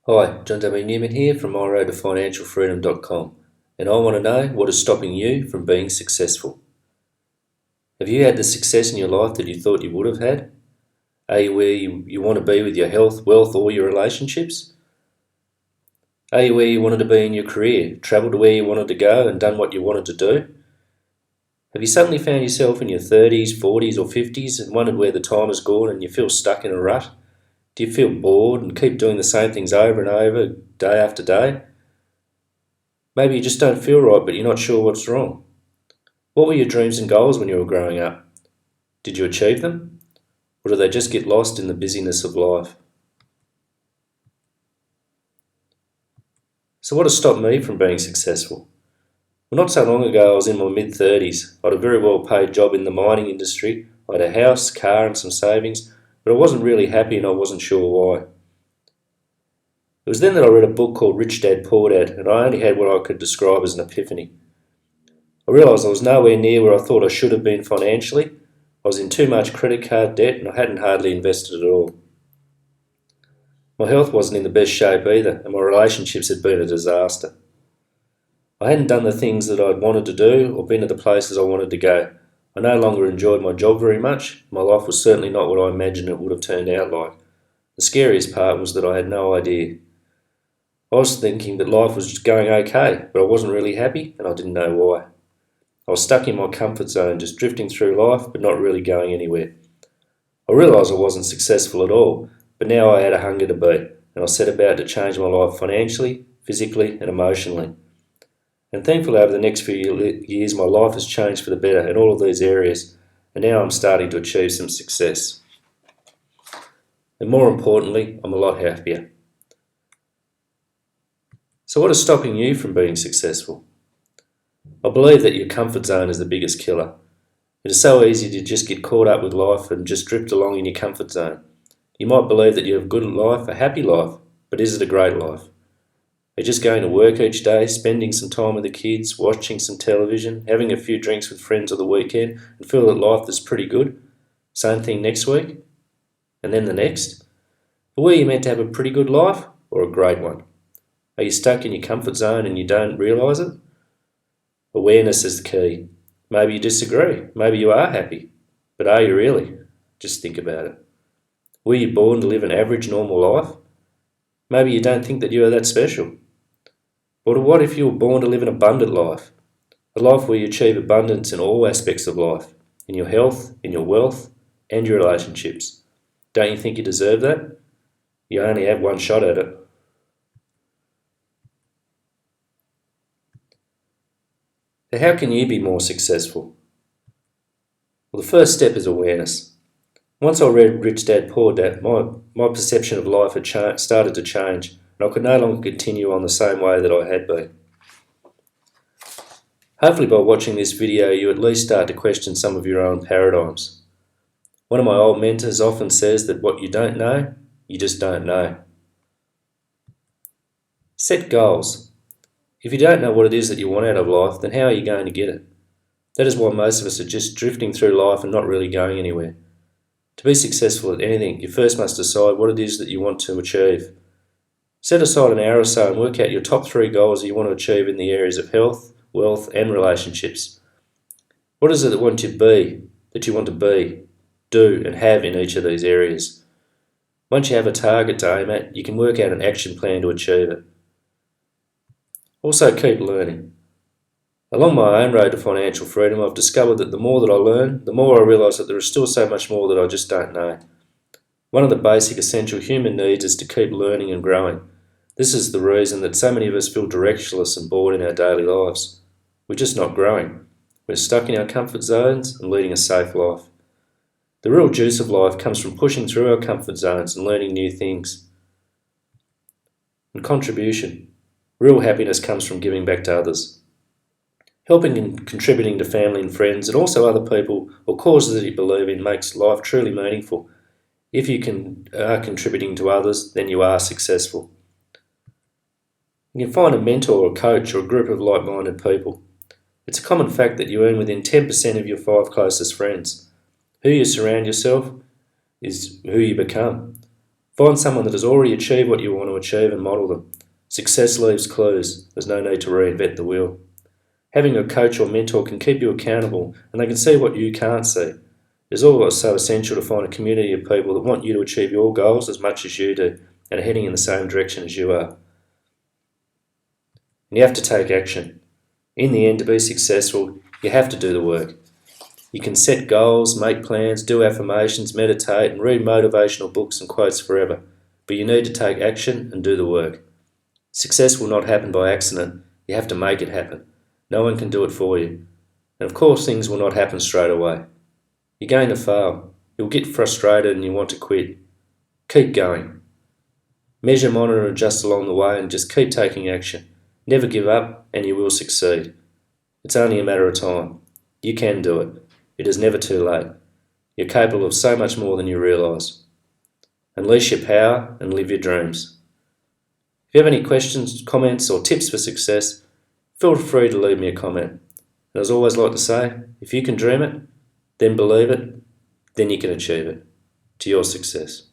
Hi, John W. Newman here from myroadtofinancialfreedom.com, and I want to know what is stopping you from being successful. Have you had the success in your life that you thought you would have had? Are you where you want to be with your health, wealth, or your relationships? Are you where you wanted to be in your career, travelled to where you wanted to go and done what you wanted to do? Have you suddenly found yourself in your 30s, 40s, or 50s and wondered where the time has gone and you feel stuck in a rut? Do you feel bored and keep doing the same things over and over, day after day? Maybe you just don't feel right, but you're not sure what's wrong. What were your dreams and goals when you were growing up? Did you achieve them? Or did they just get lost in the busyness of life? So what has stopped me from being successful? Well, not so long ago I was in my mid-30s. I had a very well-paid job in the mining industry. I had a house, car and some savings, but I wasn't really happy and I wasn't sure why. It was then that I read a book called Rich Dad Poor Dad, and I only had what I could describe as an epiphany. I realised I was nowhere near where I thought I should have been financially. I was in too much credit card debt and I hadn't hardly invested at all. My health wasn't in the best shape either, and my relationships had been a disaster. I hadn't done the things that I'd wanted to do or been to the places I wanted to go. I no longer enjoyed my job very much. My life was certainly not what I imagined it would have turned out like. The scariest part was that I had no idea. I was thinking that life was just going okay, but I wasn't really happy and I didn't know why. I was stuck in my comfort zone, just drifting through life but not really going anywhere. I realised I wasn't successful at all, but now I had a hunger to be, and I set about to change my life financially, physically and emotionally. And thankfully over the next few years my life has changed for the better in all of these areas, and now I'm starting to achieve some success. And more importantly, I'm a lot happier. So what is stopping you from being successful? I believe that your comfort zone is the biggest killer. It is so easy to just get caught up with life and just drift along in your comfort zone. You might believe that you have a good life, a happy life, but is it a great life? Are you just going to work each day, spending some time with the kids, watching some television, having a few drinks with friends on the weekend and feel that life is pretty good? Same thing next week? And then the next? But were you meant to have a pretty good life or a great one? Are you stuck in your comfort zone and you don't realise it? Awareness is the key. Maybe you disagree. Maybe you are happy. But are you really? Just think about it. Were you born to live an average, normal life? Maybe you don't think that you are that special. But what if you were born to live an abundant life? A life where you achieve abundance in all aspects of life. In your health, in your wealth, and your relationships. Don't you think you deserve that? You only have one shot at it. So how can you be more successful? Well, the first step is awareness. Once I read Rich Dad Poor Dad, my perception of life had started to change, and I could no longer continue on the same way that I had been. Hopefully by watching this video you at least start to question some of your own paradigms. One of my old mentors often says that what you don't know, you just don't know. Set goals. If you don't know what it is that you want out of life, then how are you going to get it? That is why most of us are just drifting through life and not really going anywhere. To be successful at anything, you first must decide what it is that you want to achieve. Set aside an hour or so and work out your top 3 goals that you want to achieve in the areas of health, wealth and relationships. What is it that you want to be, do and have in each of these areas? Once you have a target to aim at, you can work out an action plan to achieve it. Also keep learning. Along my own road to financial freedom, I've discovered that the more that I learn, the more I realise that there is still so much more that I just don't know. One of the basic essential human needs is to keep learning and growing. This is the reason that so many of us feel directionless and bored in our daily lives. We're just not growing. We're stuck in our comfort zones and leading a safe life. The real juice of life comes from pushing through our comfort zones and learning new things. And contribution. Real happiness comes from giving back to others. Helping and contributing to family and friends and also other people or causes that you believe in makes life truly meaningful. If you are contributing to others, then you are successful. You can find a mentor, a coach or a group of like-minded people. It's a common fact that you earn within 10% of your 5 closest friends. Who you surround yourself is who you become. Find someone that has already achieved what you want to achieve and model them. Success leaves clues. There's no need to reinvent the wheel. Having a coach or mentor can keep you accountable and they can see what you can't see. It's also essential to find a community of people that want you to achieve your goals as much as you do and are heading in the same direction as you are. And you have to take action. In the end, to be successful, you have to do the work. You can set goals, make plans, do affirmations, meditate, and read motivational books and quotes forever, but you need to take action and do the work. Success will not happen by accident. You have to make it happen. No one can do it for you. And of course, things will not happen straight away. You're going to fail. You'll get frustrated and you want to quit. Keep going. Measure, monitor, and adjust along the way and just keep taking action. Never give up and you will succeed. It's only a matter of time. You can do it. It is never too late. You're capable of so much more than you realise. Unleash your power and live your dreams. If you have any questions, comments or tips for success, feel free to leave me a comment. And as I always like to say, if you can dream it, then believe it, then you can achieve it. To your success.